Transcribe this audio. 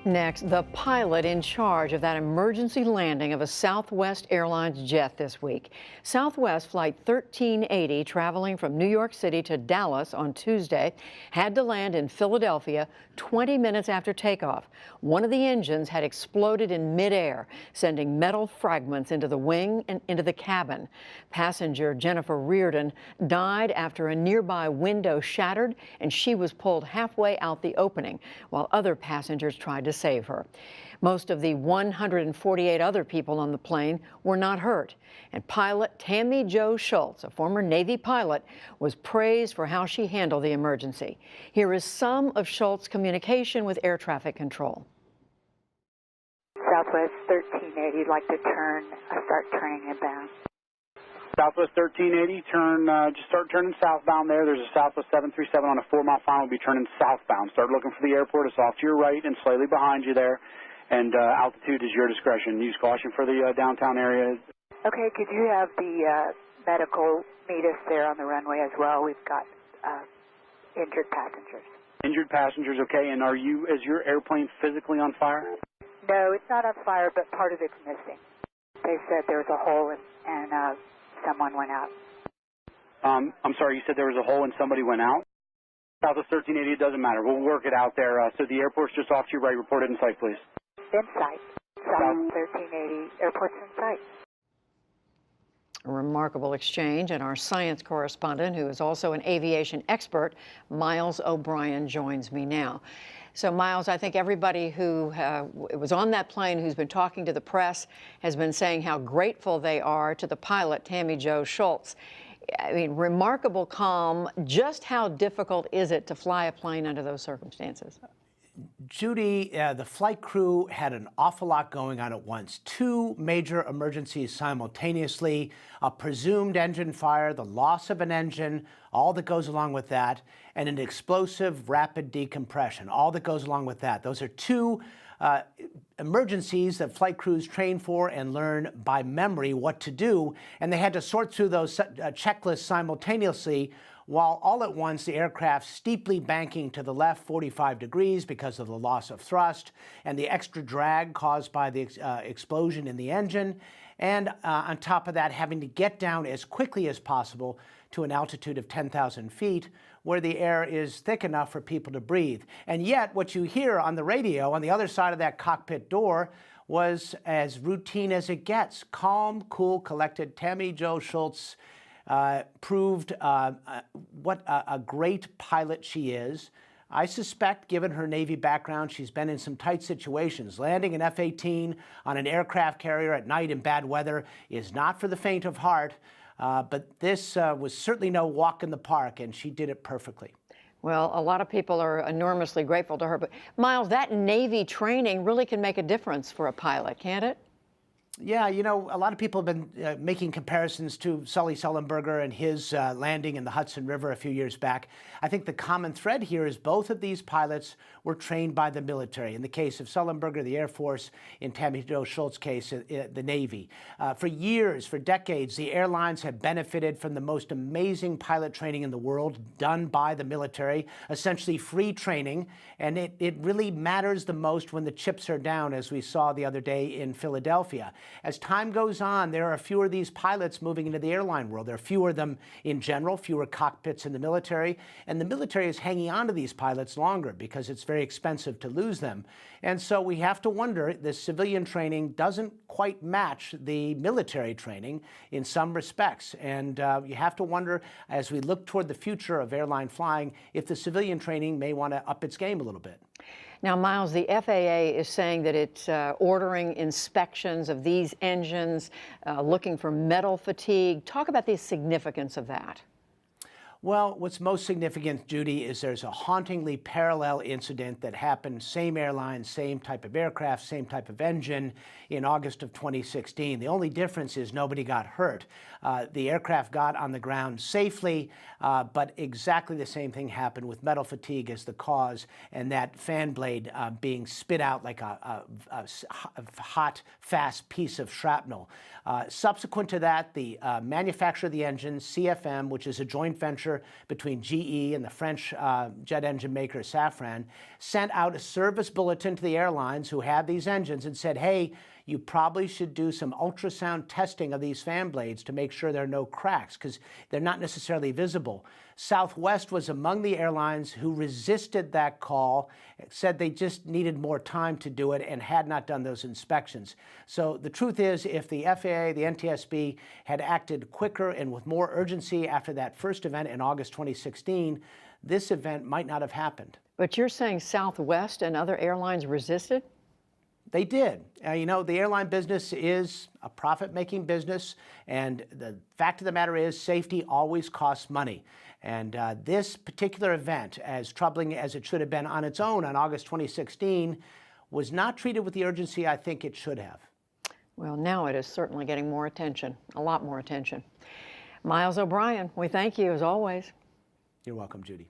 Next, the pilot in charge of that emergency landing of a Southwest Airlines jet this week. Southwest Flight 1380, traveling from New York City to Dallas on Tuesday, had to land in Philadelphia 20 minutes after takeoff. One of the engines had exploded in midair, sending metal fragments into the wing and into the cabin. Passenger Jennifer Riordan died after a nearby window shattered and she was pulled halfway out the opening, while other passengers tried to save her. Most of the 148 other people on the plane were not hurt. And pilot Tammie Jo Shults, a former Navy pilot, was praised for how she handled the emergency. Here is some of Shults' communication with air traffic control. Southwest 1380, like to start turning inbound. Southwest 1380, just start turning southbound there. There's a Southwest 737 on a 4-mile final. We'll be turning southbound. Start looking for the airport. It's off to your right and slightly behind you there. And altitude is your discretion. Use caution for the downtown area. Okay, could you have the medical meet us there on the runway as well? We've got injured passengers. Injured passengers, okay. And is your airplane physically on fire? No, it's not on fire, but part of it's missing. They said there was a hole and someone went out. I'm sorry, you said there was a hole and somebody went out? Southwest 1380, it doesn't matter. We'll work it out there. So the airport's just off to your right. Report it in sight, please. In sight. Southwest 1380, airport's in sight. A remarkable exchange, and our science correspondent, who is also an aviation expert, Miles O'Brien, joins me now. So, Miles, I think everybody who was on that plane who's been talking to the press has been saying how grateful they are to the pilot, Tammie Jo Shults. I mean, remarkable calm. Just how difficult is it to fly a plane under those circumstances? Judy, the flight crew had an awful lot going on at once. 2 major emergencies simultaneously, a presumed engine fire, the loss of an engine, all that goes along with that, and an explosive rapid decompression, all that goes along with that. Those are 2 emergencies that flight crews train for and learn by memory what to do, and they had to sort through those checklists simultaneously, while all at once the aircraft steeply banking to the left 45 degrees because of the loss of thrust and the extra drag caused by the explosion in the engine, and on top of that having to get down as quickly as possible to an altitude of 10,000 feet where the air is thick enough for people to breathe. And yet what you hear on the radio on the other side of that cockpit door was as routine as it gets. Calm, cool, collected. Tammie Jo Shults proved what a great pilot she is. I suspect, given her Navy background, she's been in some tight situations. Landing an F-18 on an aircraft carrier at night in bad weather is not for the faint of heart, but this was certainly no walk in the park, and she did it perfectly. Well, a lot of people are enormously grateful to her. But, Miles, that Navy training really can make a difference for a pilot, can't it? Yeah, you know, a lot of people have been making comparisons to Sully Sullenberger and his landing in the Hudson River a few years back. I think the common thread here is both of these pilots were trained by the military. In the case of Sullenberger, the Air Force; in Tammie Jo Shults' case, the Navy. For years, for decades, the airlines have benefited from the most amazing pilot training in the world done by the military, essentially free training, and it really matters the most when the chips are down, as we saw the other day in Philadelphia. As time goes on, there are fewer of these pilots moving into the airline world. There are fewer of them in general, fewer cockpits in the military, and the military is hanging on to these pilots longer because it's very expensive to lose them. And so we have to wonder, the civilian training doesn't quite match the military training in some respects. And you have to wonder, as we look toward the future of airline flying, if the civilian training may want to up its game a little bit. Now, Miles, the FAA is saying that it's ordering inspections of these engines, looking for metal fatigue. Talk about the significance of that. Well, what's most significant, Judy, is there's a hauntingly parallel incident that happened, same airline, same type of aircraft, same type of engine, in August of 2016. The only difference is nobody got hurt. The aircraft got on the ground safely, but exactly the same thing happened with metal fatigue as the cause, and that fan blade being spit out like a hot, fast piece of shrapnel. Subsequent to that, the manufacturer of the engine, CFM, which is a joint venture venture between GE and the French jet engine maker Safran, sent out a service bulletin to the airlines who had these engines and said, hey, you probably should do some ultrasound testing of these fan blades to make sure there are no cracks, because they're not necessarily visible. Southwest was among the airlines who resisted that call, said they just needed more time to do it and had not done those inspections. So the truth is, if the FAA, the NTSB, had acted quicker and with more urgency after that first event in August 2016, this event might not have happened. But you're saying Southwest and other airlines resisted? They did. You know, the airline business is a profit-making business, and the fact of the matter is safety always costs money. And this particular event, as troubling as it should have been on its own on August 2016, was not treated with the urgency I think it should have. Well, now it is certainly getting more attention, a lot more attention. Miles O'Brien, we thank you as always. You're welcome, Judy.